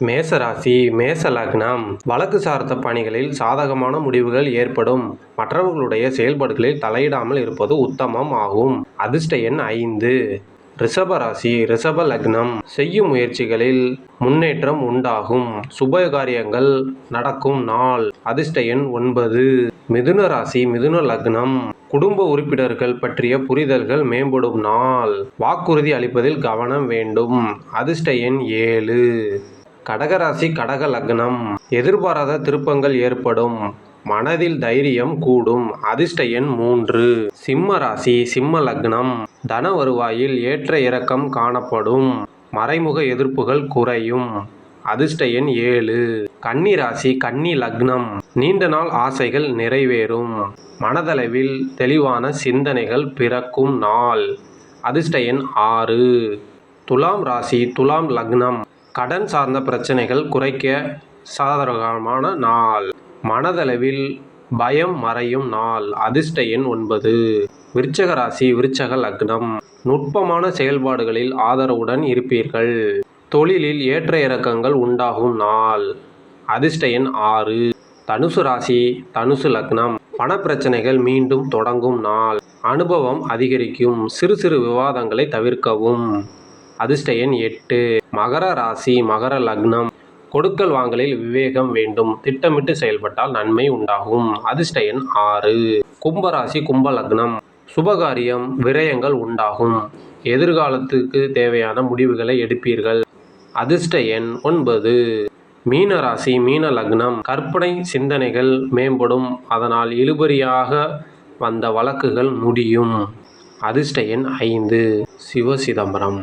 மேசராசி மேச லக்னம். வழக்கு சார்ந்த பணிகளில் சாதகமான முடிவுகள் ஏற்படும். மற்றவர்களுடைய செயல்பாடுகளில் தலையிடாமல் இருப்பது உத்தமம் ஆகும். அதிர்ஷ்ட எண் 5. ரிஷபராசி ரிஷப லக்னம். செய்யும் முயற்சிகளில் முன்னேற்றம் உண்டாகும். சுபகாரியங்கள் நடக்கும் நாள். அதிர்ஷ்ட எண் 9. மிதுன ராசி மிதுன லக்னம். குடும்ப உறுப்பினர்கள் பற்றிய புரிதல்கள் மேம்படும் நாள். வாக்குறுதி அளிப்பதில் கவனம் வேண்டும். அதிர்ஷ்ட எண் 7. கடகராசி கடக லக்னம். எதிர்பாராத திருப்பங்கள் ஏற்படும். மனதில் தைரியம் கூடும். அதிர்ஷ்ட எண் 3. சிம்ம ராசி சிம்ம லக்னம். தன வருவாயில் ஏற்ற இறக்கம் காணப்படும். மறைமுக எதிர்ப்புகள் குறையும். அதிர்ஷ்ட எண் 7. கன்னி ராசி கன்னி லக்னம். நீண்ட நாள் ஆசைகள் நிறைவேறும். மனதளவில் தெளிவான சிந்தனைகள் பிறக்கும் நாள். அதிர்ஷ்ட எண் 6. துலாம் ராசி துலாம் லக்னம். கடன் சார்ந்த பிரச்சனைகள் குறைக்க சாதகமான நாள். மனதளவில் பயம் மறையும் நாள். அதிர்ஷ்ட எண் 9. விருச்சக ராசி விருச்சக லக்னம். நுட்பமான செயல்பாடுகளில் ஆதரவுடன் இருப்பீர்கள். தொழிலில் ஏற்ற இறக்கங்கள் உண்டாகும் நாள். அதிர்ஷ்ட எண் 6. தனுசு ராசி தனுசு லக்னம். பணப்பிரச்சனைகள் மீண்டும் தொடங்கும் நாள். அனுபவம் அதிகரிக்கும். சிறு சிறு விவாதங்களை தவிர்க்கவும். அதிர்ஷ்ட எண் 8. மகர ராசி மகர லக்னம். கொடுக்கல் வாங்கலில் விவேகம் வேண்டும். திட்டமிட்டு செயல்பட்டால் நன்மை உண்டாகும். அதிர்ஷ்ட எண் 6. கும்பராசி கும்ப லக்னம். சுபகாரியம் விரயங்கள் உண்டாகும். எதிர்காலத்துக்கு தேவையான முடிவுகளை எடுப்பீர்கள். அதிர்ஷ்ட எண் 9. மீன ராசி மீன லக்னம். கற்பனை சிந்தனைகள் மேம்படும். அதனால் இழுபறியாக வந்த வழக்குகள் முடியும். அதிர்ஷ்ட எண் 5. சிவசிதம்பரம்.